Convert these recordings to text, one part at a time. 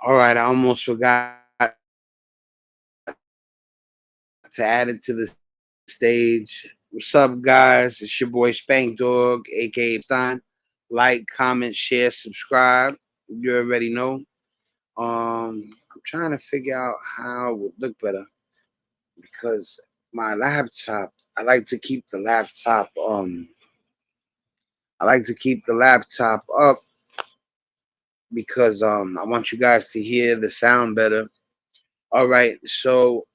All right, I almost forgot to add it to the stage. What's up, guys? It's your boy Spank Dog, aka Puffinstein. Like, comment, share, subscribe. You already know. I'm trying to figure out how it would look better because my laptop. I like to keep the laptop. I like to keep the laptop up because I want you guys to hear the sound better. All right, so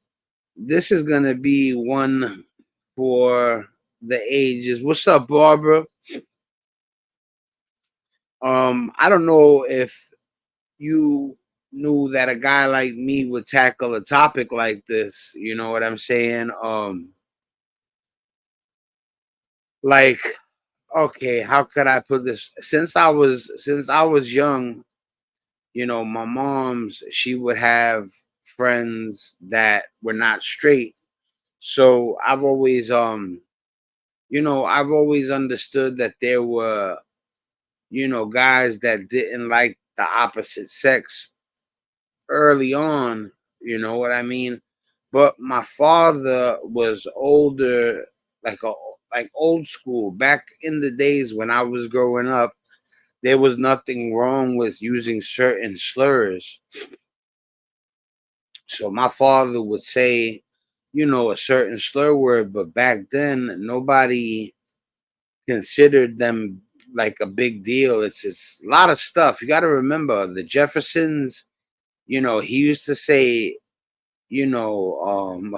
this is gonna be one for the ages. What's up, Barbara? I don't know if you knew that a guy like me would tackle a topic like this. You know what I'm saying? Like, okay, how could I put this? Since I was young, my mom's she would have friends that were not straight. So I've always understood that there were, guys that didn't like the opposite sex early on, you know what I mean? But my father was older, like old school. Back in the days when I was growing up, there was nothing wrong with using certain slurs. So my father would say, a certain slur word, but back then nobody considered them like a big deal. It's just a lot of stuff. You got to remember the Jeffersons. He used to say, you know,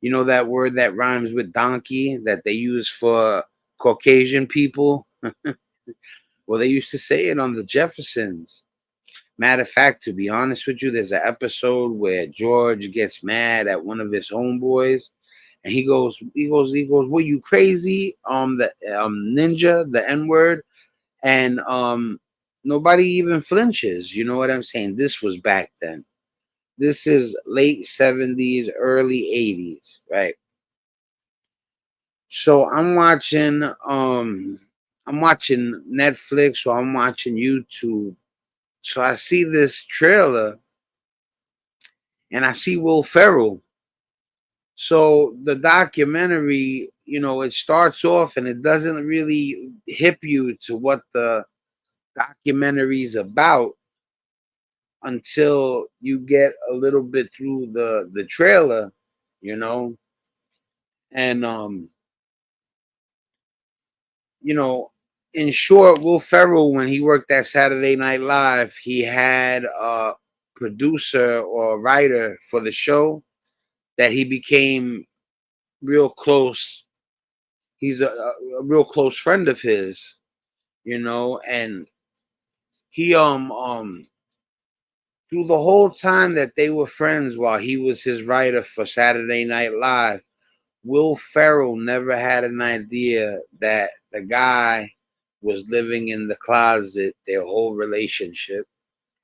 that word that rhymes with donkey that they use for Caucasian people. Well, they used to say it on the Jeffersons. Matter of fact, to be honest with you, there's an episode where George gets mad at one of his homeboys, and he goes, "Were you crazy?" The ninja, the N word, and nobody even flinches. You know what I'm saying? This was back then. This is late 70s, early 80s, right? So I'm watching Netflix or I'm watching YouTube. So I see this trailer and I see Will Ferrell. So the documentary, it starts off and it doesn't really hip you to what the documentary is about until you get a little bit through the trailer, you know, and you know, in short, Will Ferrell, when he worked at Saturday Night Live, he had a producer or writer for the show that he became real close. He's a real close friend of his, and he through the whole time that they were friends while he was his writer for Saturday Night Live, Will Ferrell never had an idea that the guy was living in the closet their whole relationship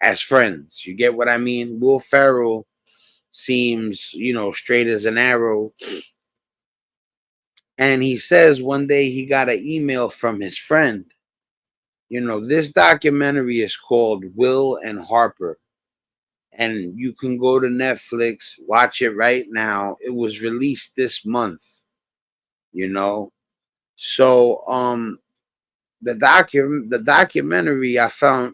as friends. You get what I mean? Will Ferrell seems, straight as an arrow. And he says one day he got an email from his friend. This documentary is called Will and Harper. And you can go to Netflix, watch it right now. It was released this month, you know. So the documentary I found,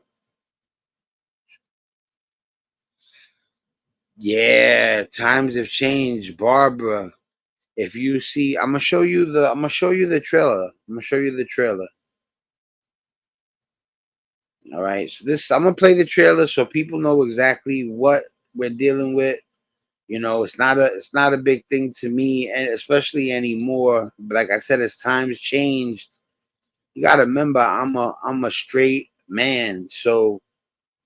yeah, times have changed, Barbara. If you see, I'm gonna show you the trailer. I'm gonna show you the trailer. All right. So I'm gonna play the trailer so people know exactly what we're dealing with. It's not a big thing to me, and especially anymore. But like I said, as times changed, you gotta remember I'm a straight man. So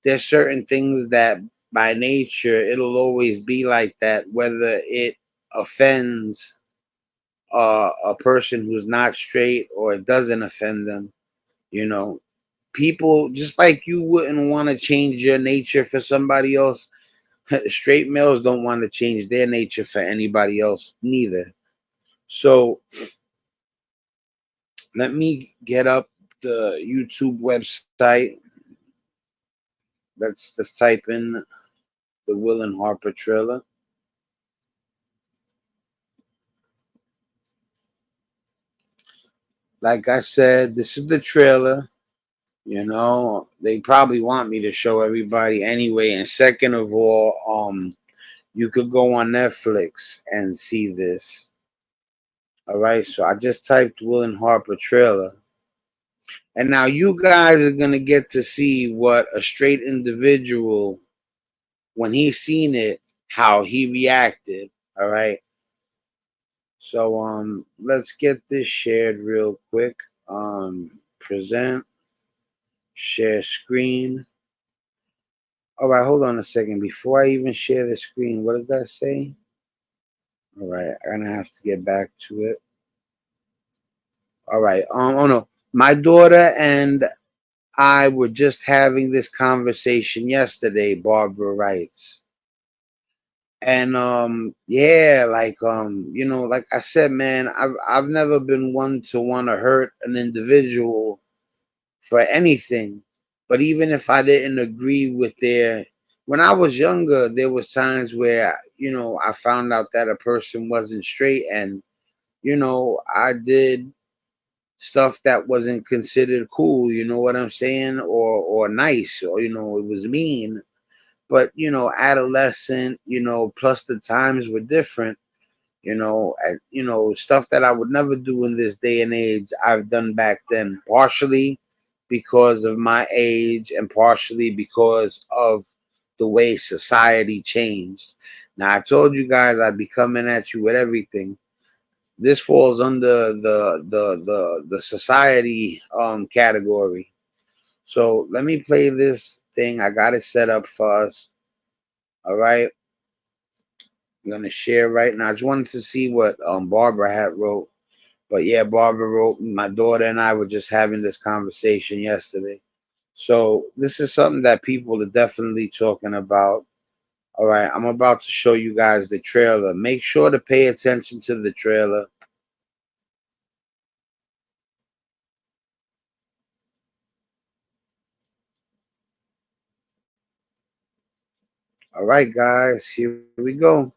there's certain things that by nature it'll always be like that, whether it offends a person who's not straight or it doesn't offend them. You know, people just like you wouldn't want to change your nature for somebody else. Straight males don't want to change their nature for anybody else neither. So let me get up the YouTube website. Let's type in the Will and Harper trailer. Like I said, this is the trailer. You know, they probably want me to show everybody anyway. And second of all, you could go on Netflix and see this. All right, so I just typed Will and Harper trailer. And now you guys are gonna get to see what a straight individual, when he seen it, how he reacted. All right. So let's get this shared real quick. Present, share screen. All right, hold on a second. Before I even share the screen, what does that say? All right, I'm gonna have to get back to it. All right. Oh no, my daughter and I were just having this conversation yesterday. Barbara writes, and yeah, like you know, like I said, man, I've never been one to want to hurt an individual for anything. But even if I didn't agree with their, when I was younger, there was times where, you know, I found out that a person wasn't straight, and, you know, I did stuff that wasn't considered cool, you know what I'm saying? Or nice, or, you know, it was mean. But, you know, adolescent, you know, plus the times were different. You know, stuff that I would never do in this day and age, I've done back then, partially because of my age and partially because of the way society changed. Now, I told you guys I'd be coming at you with everything. This falls under the society category. So let me play this thing. I got it set up for us. All right. I'm gonna share right now. I just wanted to see what Barbara had wrote. But yeah, Barbara wrote, my daughter and I were just having this conversation yesterday. So this is something that people are definitely talking about. All right, I'm about to show you guys the trailer. Make sure to pay attention to the trailer. All right, guys, here we go.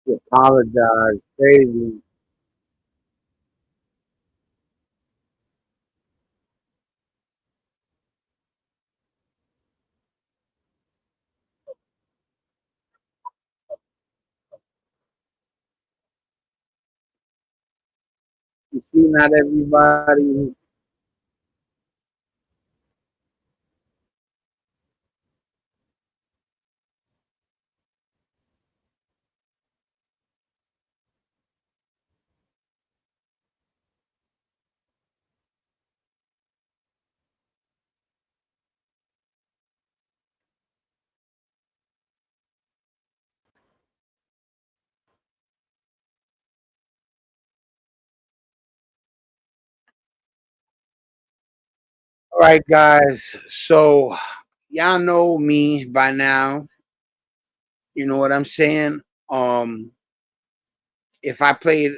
You apologize, crazy. You see, not everybody. All right, guys. So y'all know me by now. You know what I'm saying? Um, if I played,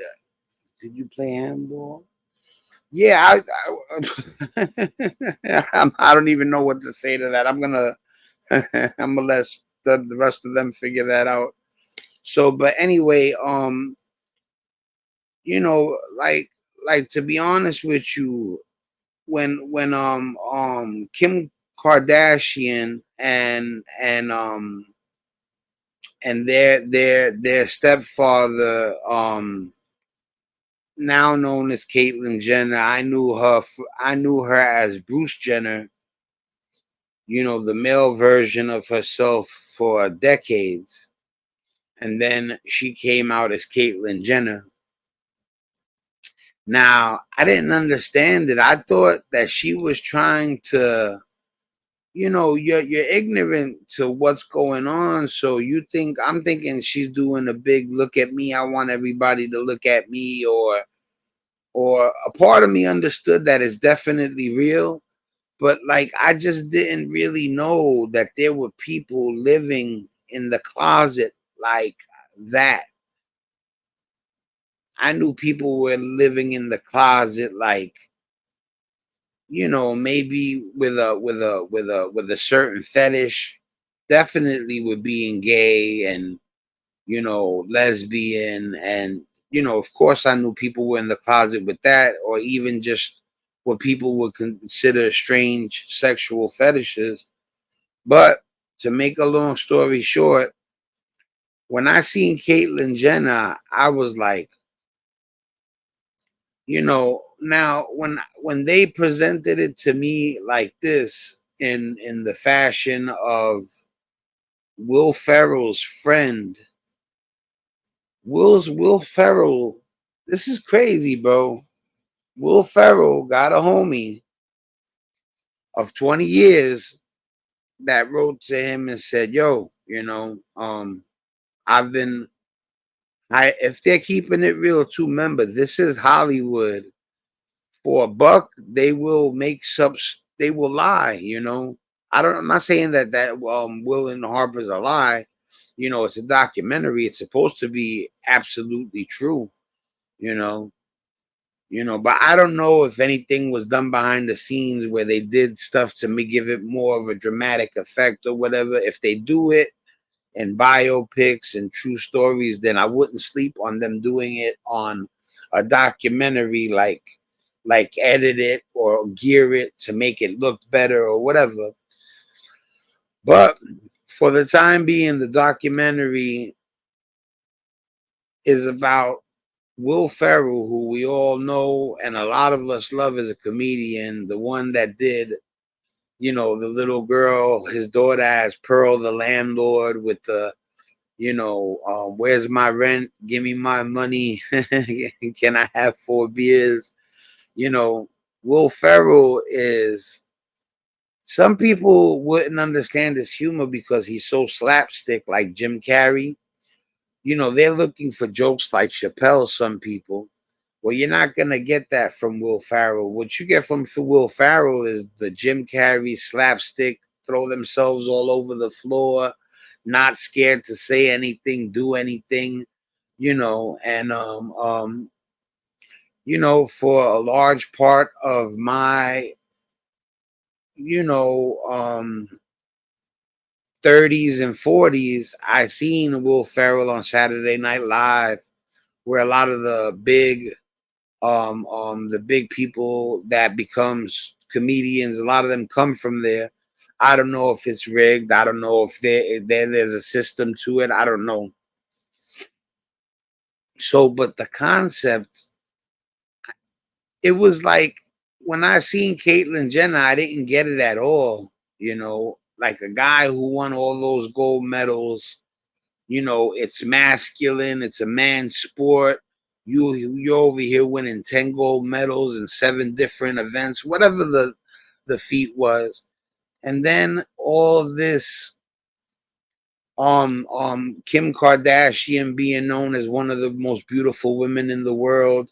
did you play handball? Yeah, I don't even know what to say to that. I'm gonna, I'm gonna let the rest of them figure that out. So, but anyway, you know, like to be honest with you, when Kim Kardashian and their stepfather, now known as Caitlyn Jenner, I knew her as Bruce Jenner, you know, the male version of herself for decades. And then she came out as Caitlyn Jenner. Now, I didn't understand it. I thought that she was trying to, you know, you're ignorant to what's going on. So I'm thinking she's doing a big look at me. I want everybody to look at me, or a part of me understood that it's definitely real, but like I just didn't really know that there were people living in the closet like that. I knew people were living in the closet like, you know, maybe with a certain fetish, definitely with being gay and, you know, lesbian, and, you know, of course I knew people were in the closet with that, or even just what people would consider strange sexual fetishes. But to make a long story short, when I seen Caitlyn Jenner, I was like, you know, now when they presented it to me like this, in the fashion of Will Ferrell's friend, Will Ferrell, this is crazy, bro. Will Ferrell got a homie of 20 years that wrote to him and said, "Yo, you know, I've been, I if they're keeping it real too, remember this is Hollywood. For a buck, they will make they will lie, you know. I'm not saying that Will and Harper's a lie. You know, it's a documentary. It's supposed to be absolutely true, you know. You know, but I don't know if anything was done behind the scenes where they did stuff to me give it more of a dramatic effect or whatever. If they do it in biopics and true stories, then I wouldn't sleep on them doing it on a documentary, like edit it or gear it to make it look better or whatever. But for the time being, the documentary is about Will Ferrell, who we all know and a lot of us love as a comedian, the one that did, you know, the little girl, his daughter as Pearl the landlord with the, you know, where's my rent? Give me my money. Can I have 4 beers? You know, Will Ferrell is, some people wouldn't understand his humor because he's so slapstick like Jim Carrey. You know, they're looking for jokes like Chappelle, some people. Well, you're not going to get that from Will Ferrell. What you get from Will Ferrell is the Jim Carrey slapstick, throw themselves all over the floor, not scared to say anything, do anything, you know, and you know, for a large part of my, you know, 30s and 40s, I seen Will Ferrell on Saturday Night Live, where a lot of the big people that becomes comedians, a lot of them come from there. I don't know if it's rigged. I don't know if there's a system to it. I don't know. So, but the concept, it was like when I seen Caitlyn Jenner, I didn't get it at all. You know, like a guy who won all those gold medals. You know, it's masculine. It's a man's sport. You're over here winning 10 gold medals in 7 different events, whatever the feat was. And then all this Kim Kardashian being known as one of the most beautiful women in the world,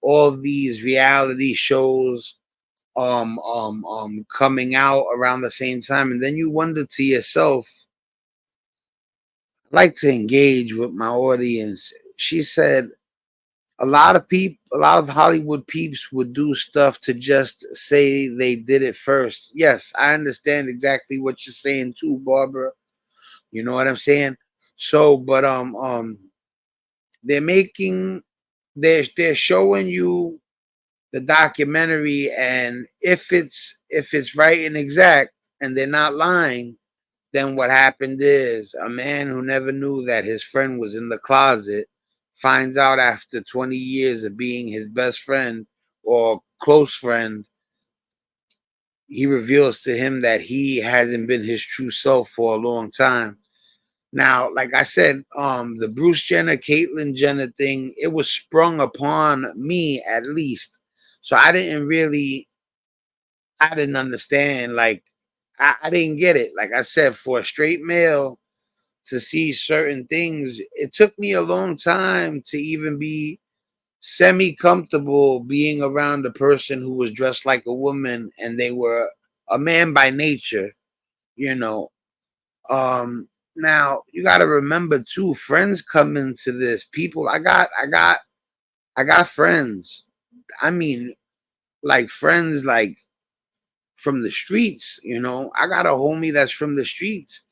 all these reality shows, coming out around the same time, and then you wonder to yourself, I like to engage with my audience. She said a lot of people, a lot of Hollywood peeps would do stuff to just say they did it first. Yes, I understand exactly what you're saying too, Barbara. You know what I'm saying? So, but they're making, they're showing you the documentary, and if it's right and exact, and they're not lying, then what happened is a man who never knew that his friend was in the closet finds out after 20 years of being his best friend or close friend. He reveals to him that he hasn't been his true self for a long time. Now, like I said, the Bruce Jenner, Caitlyn Jenner thing, it was sprung upon me at least. So I didn't understand. Like, I didn't get it. Like I said, for a straight male to see certain things, it took me a long time to even be semi comfortable being around a person who was dressed like a woman and they were a man by nature, you know. Now you got to remember too, friends come into this. People, I got friends. I mean, like friends, like from the streets. You know, I got a homie that's from the streets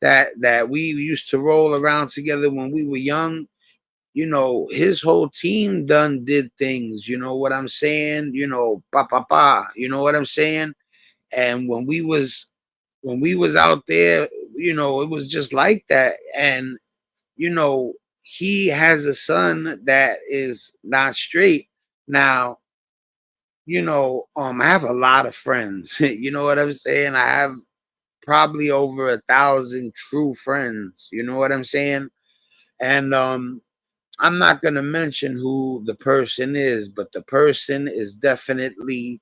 that we used to roll around together when we were young. You know, his whole team done did things. You know what I'm saying? You know, pa pa pa. You know what I'm saying? And when we was out there, you know, it was just like that. And you know, he has a son that is not straight. Now, you know, I have a lot of friends. You know what I'm saying? I have probably over 1,000 true friends. You know what I'm saying? And I'm not gonna mention who the person is, but the person is definitely,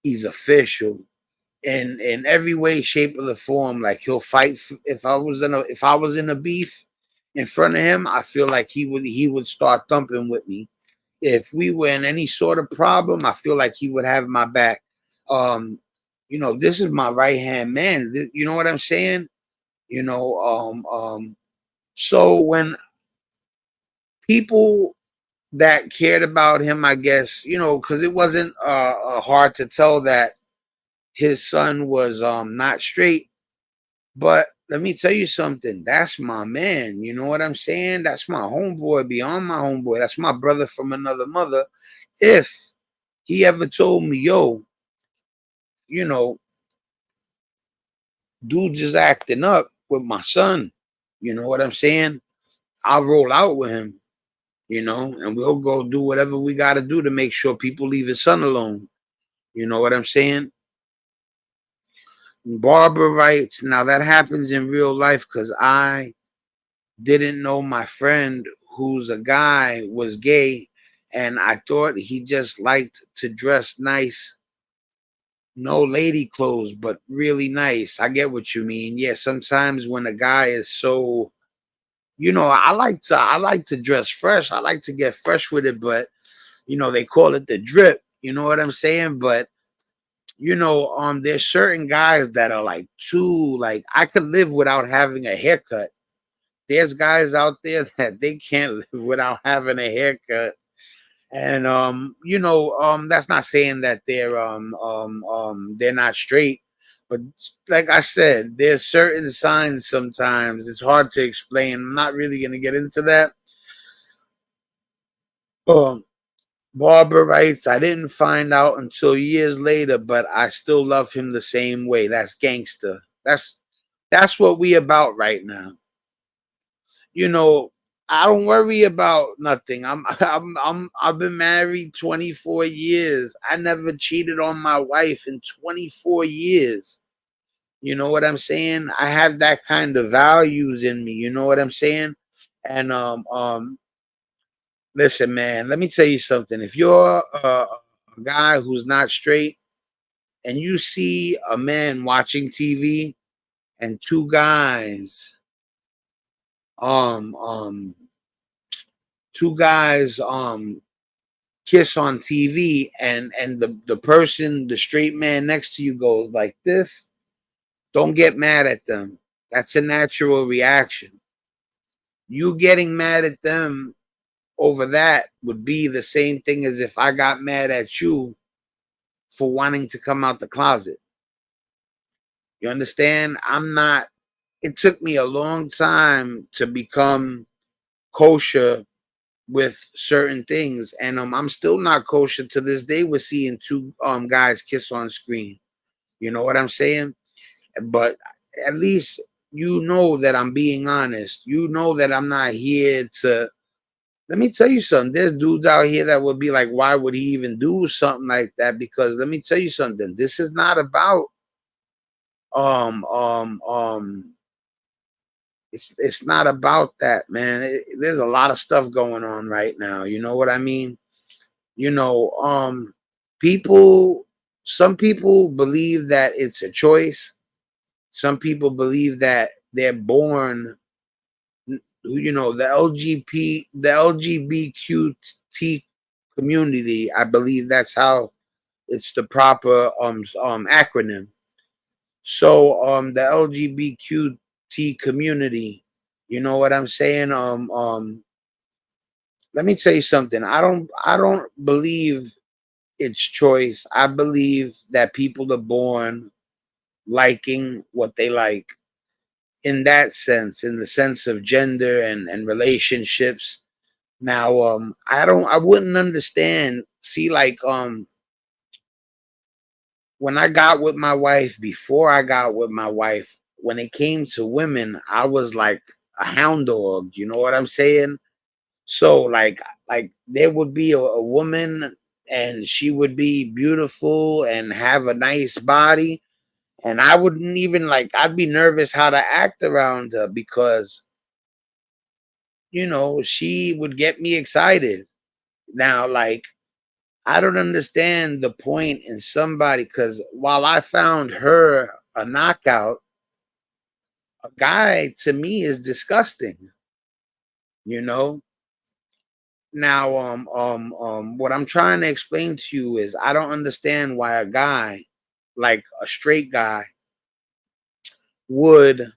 he's official in every way, shape, or the form. Like he'll fight if I was in a beef in front of him, I feel like he would start thumping with me. If we were in any sort of problem, I feel like he would have my back. Um, you know, this is my right hand man. You know what I'm saying? You know, so when people that cared about him, I guess, you know, because it wasn't hard to tell that his son was not straight. But let me tell you something. That's my man. You know what I'm saying? That's my homeboy beyond my homeboy. That's my brother from another mother. If he ever told me, yo, you know, dude just acting up with my son, you know what I'm saying? I'll roll out with him, you know, and we'll go do whatever we got to do to make sure people leave his son alone. You know what I'm saying? Barbara writes, now that happens in real life because I didn't know my friend who's a guy was gay, and I thought he just liked to dress nice, no lady clothes, but really nice. I get what you mean. Yeah, sometimes when a guy is so, you know, I like to dress fresh. I like to get fresh with it, but you know, they call it the drip. You know what I'm saying? But you know, there's certain guys that are like too, like I could live without having a haircut. There's guys out there that they can't live without having a haircut. And you know, that's not saying that they're not straight, but like I said, there's certain signs sometimes. It's hard to explain. I'm not really gonna get into that. Um Barbara writes, I didn't find out until years later, but I still love him the same way. That's gangster. That's what we about right now. You know, I don't worry about nothing. I've been married 24 years. I never cheated on my wife in 24 years. You know what I'm saying? I have that kind of values in me. You know what I'm saying? And listen, man, let me tell you something. If you're a guy who's not straight and you see a man watching TV and um um two guys kiss on TV, and the person, the straight man next to you goes like this, don't get mad at them. That's a natural reaction. You getting mad at them over that would be the same thing as if I got mad at you for wanting to come out the closet. You understand? I'm not, it took me a long time to become kosher with certain things, and I'm still not kosher to this day with seeing two guys kiss on screen. You know what I'm saying? But at least you know that I'm being honest. You know that I'm not here to, let me tell you something. There's dudes out here that would be like, why would he even do something like that? Because let me tell you something. This is not about um um um it's not about that, man. There's a lot of stuff going on right now. You know what I mean? You know, people, some people believe that it's a choice. Some people believe that they're born, you know, the LGBTQ community. I believe that's how it's the proper acronym. So the LGBTQ community, you know what I'm saying? Let me tell you something. I don't believe it's choice. I believe that people are born liking what they like, in that sense, in the sense of gender and relationships. Now, I wouldn't understand. See, like, when I got with my wife, before I got with my wife, when it came to women, I was like a hound dog. You know what I'm saying? So, like there would be a woman, and she would be beautiful and have a nice body, and I wouldn't even like. I'd be nervous how to act around her because she would get me excited. Now, like, I don't understand the point in somebody, because while I found her a knockout, a guy to me is disgusting, you know? Now, what I'm trying to explain to you is I don't understand why a guy, like a straight guy, would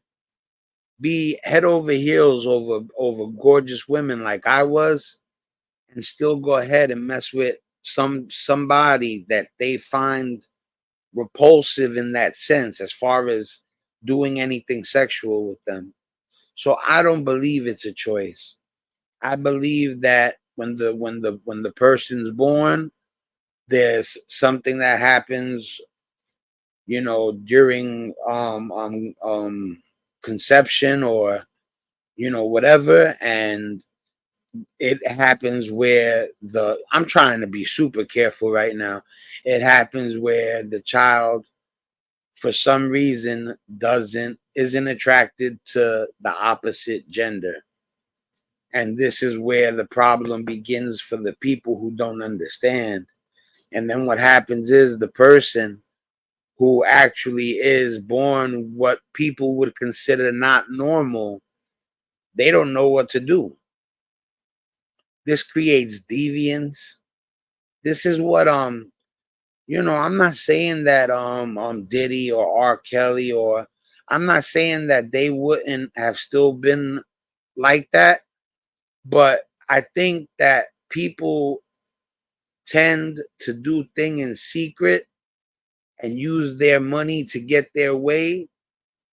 be head over heels over gorgeous women like I was, and still go ahead and mess with somebody that they find repulsive in that sense, as far as doing anything sexual with them. So I don't believe it's a choice. I believe that when the person's born, there's something that happens, during conception, or whatever, and it happens where I'm trying to be super careful right now. It happens where the child, for some reason, isn't attracted to the opposite gender. And this is where the problem begins for the people who don't understand. And then what happens is the person who actually is born what people would consider not normal, they don't know what to do. This creates deviance. This is what I'm not saying that Diddy or R. Kelly, or I'm not saying that they wouldn't have still been like that, but I think that people tend to do things in secret and use their money to get their way.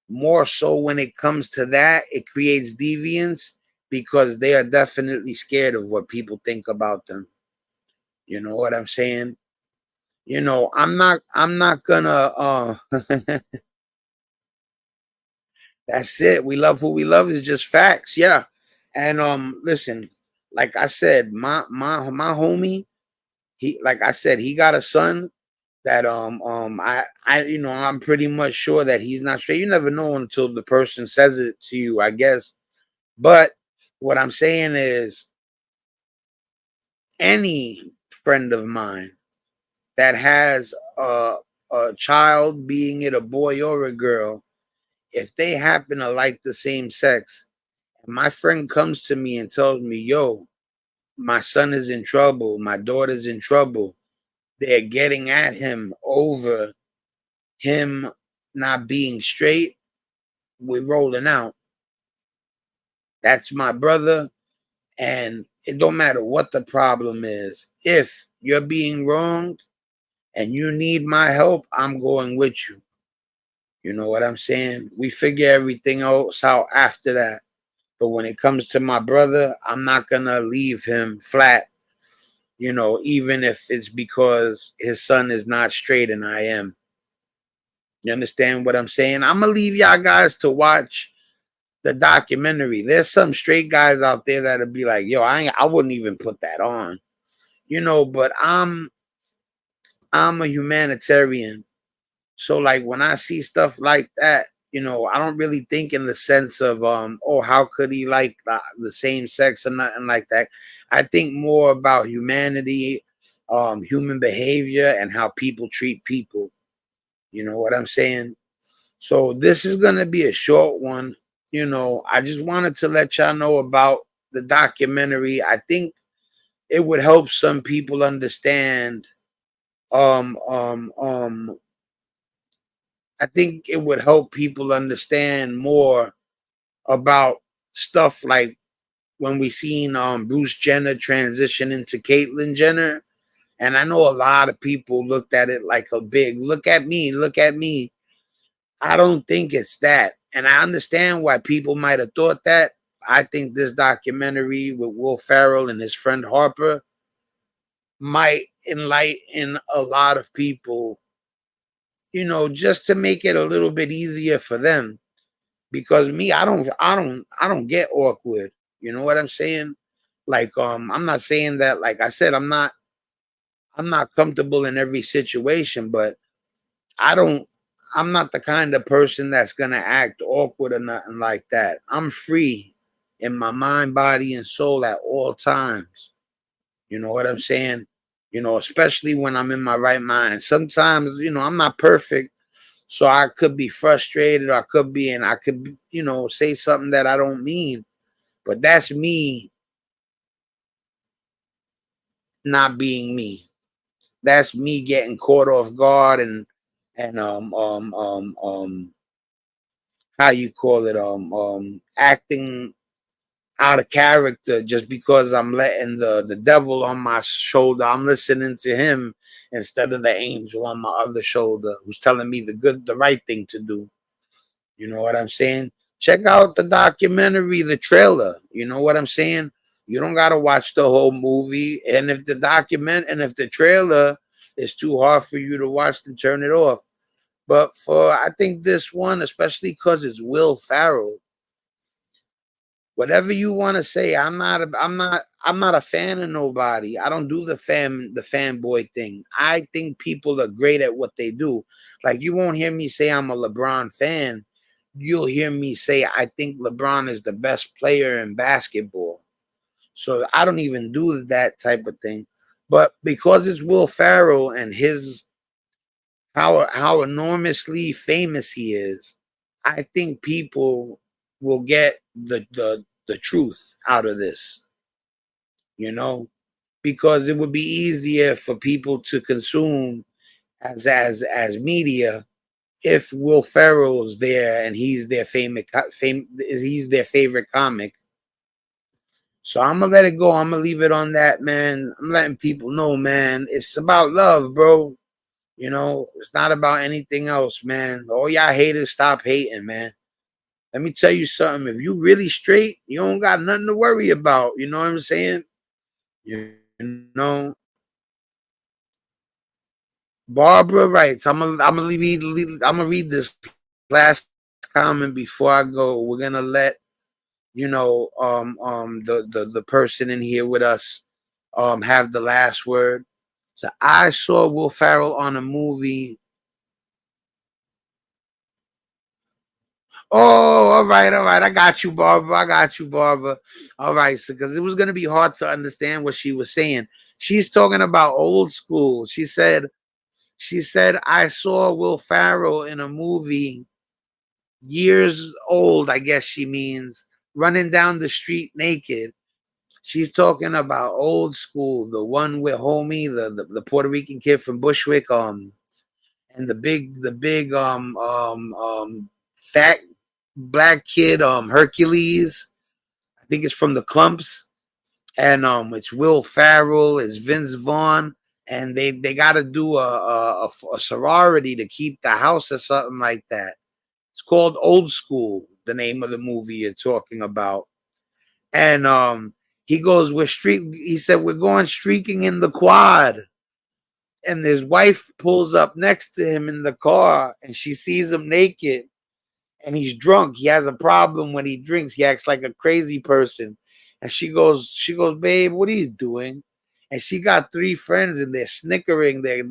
More so when it comes to that, it creates deviance because they are definitely scared of what people think about them. You know what I'm saying? I'm not gonna that's it. We love who we love is just facts. Yeah. And listen, like I said, my homie, he, like I said, he got a son that I'm pretty much sure that he's not straight. You never know until the person says it to you, I guess. But what I'm saying is, any friend of mine that has a child, being it a boy or a girl, if they happen to like the same sex, and my friend comes to me and tells me, yo, my son is in trouble, my daughter's in trouble. They're getting at him over him not being straight. We're rolling out. That's my brother. And it don't matter what the problem is. If you're being wronged and you need my help, I'm going with you. You know what I'm saying? We figure everything else out after that. But when it comes to my brother, I'm not going to leave him flat, even if it's because his son is not straight and I am. You understand what I'm saying? I'm going to leave y'all guys to watch the documentary. There's some straight guys out there that'll be like, yo, I wouldn't even put that on. But I'm a humanitarian. So like when I see stuff like that, I don't really think in the sense of oh, how could he like the same sex or nothing like that. I think more about humanity, human behavior, and how people treat people. You know what I'm saying? So this is gonna be a short one. I just wanted to let y'all know about the documentary. I think it would help some people understand. Um, um, um, I think it would help people understand more about stuff like when we seen Bruce Jenner transition into Caitlyn Jenner. And I know a lot of people looked at it like a big look at me, look at me. I don't think it's that. And I understand why people might have thought that. I think this documentary with Will Ferrell and his friend Harper might enlighten a lot of people, just to make it a little bit easier for them. Because me, I don't get awkward. You know what I'm saying? Like, I'm not saying that, like I said, I'm not comfortable in every situation, but I don't I'm not the kind of person that's gonna act awkward or nothing like that. I'm free in my mind, body, and soul at all times. You know what I'm saying? Especially when I'm in my right mind. Sometimes, I'm not perfect. So I could be frustrated, or I could, say something that I don't mean. But that's me not being me. That's me getting caught off guard and how you call it, acting out of character just because I'm letting the devil on my shoulder. I'm listening to him instead of the angel on my other shoulder who's telling me the right thing to do. You know what I'm saying? Check out the documentary, the trailer. You know what I'm saying? You don't gotta watch the whole movie. And if the trailer is too hard for you to watch, then turn it off. But I think this one, especially because it's Will Ferrell, whatever you want to say, I'm not a fan of nobody. I don't do the fanboy thing. I think people are great at what they do. Like, you won't hear me say I'm a LeBron fan. You'll hear me say I think LeBron is the best player in basketball. So I don't even do that type of thing. But because it's Will Ferrell and his how enormously famous he is, I think people will get the truth out of this, you know, because it would be easier for people to consume as media if Will Ferrell's there and he's their favorite comic. So I'm gonna let it go. I'm gonna leave it on that, man. I'm letting people know, man. It's about love, bro. It's not about anything else, man. All y'all haters, stop hating, man. Let me tell you something. If you really straight, you don't got nothing to worry about. You know what I'm saying? You know. Barbara writes, I'm gonna read this last comment before I go. We're gonna let the person in here with us have the last word. So I saw Will Ferrell on a movie. Oh, all right, all right. I got you, Barbara. I got you, Barbara. All right, so because it was gonna be hard to understand what she was saying. She's talking about old school. She said I saw Will Ferrell in a movie years old, I guess she means, running down the street naked. She's talking about Old School, the one with homie, the Puerto Rican kid from Bushwick, and the big fat black kid, Hercules. I think it's from the Clumps, and it's Will Ferrell, it's Vince Vaughn, and they got to do a sorority to keep the house or something like that. It's called Old School, the name of the movie you're talking about. And he goes, he said, we're going streaking in the quad. And his wife pulls up next to him in the car and she sees him naked and he's drunk. He has a problem when he drinks. He acts like a crazy person. And she goes, babe, what are you doing? And she got three friends and they're snickering. They're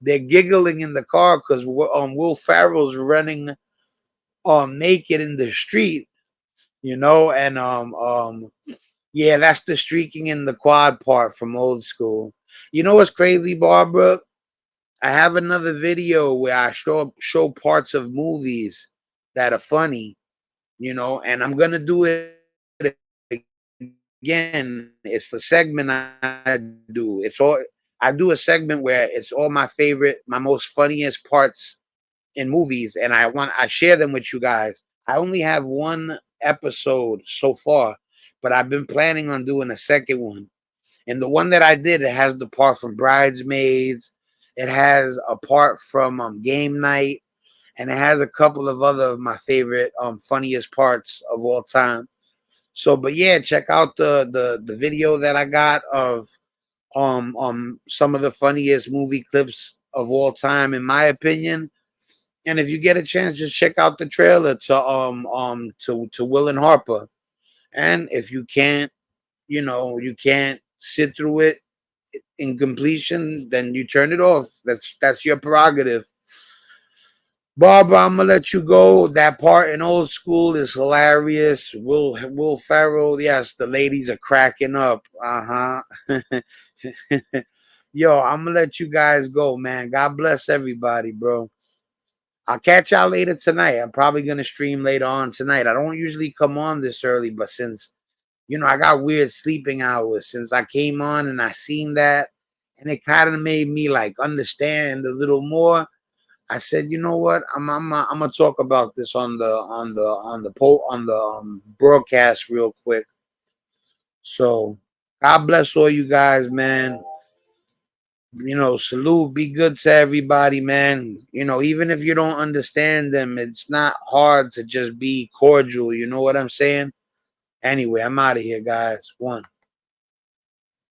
giggling in the car because Will Ferrell's running naked in the street, and yeah, that's the streaking in the quad part from Old School. You know what's crazy, Barbara? I have another video where I show parts of movies that are funny, and I'm gonna do it again. It's the segment I do. I do a segment where it's all my most funniest parts in movies, and I share them with you guys. I only have one episode so far, but I've been planning on doing a second one. And the one that I did, it has the part from Bridesmaids, it has a part from Game Night, and it has a couple of other of my favorite funniest parts of all time. So, but yeah, check out the video that I got of some of the funniest movie clips of all time, in my opinion. And if you get a chance, just check out the trailer to Will and Harper. And if you can't, you can't sit through it in completion, then you turn it off. That's your prerogative. Barbara, I'm gonna let you go. That part in Old School is hilarious. Will Ferrell, yes, the ladies are cracking up. Yo, I'm gonna let you guys go, man. God bless everybody, bro. I'll catch y'all later tonight. I'm probably gonna stream later on tonight. I don't usually come on this early, but since I got weird sleeping hours since I came on and I seen that, and it kind of made me like understand a little more. I said, you know what? I'm gonna talk about this on the broadcast real quick. So God bless all you guys, man. Salute, be good to everybody, man. Even if you don't understand them, it's not hard to just be cordial. You know what I'm saying? Anyway, I'm out of here, guys. One.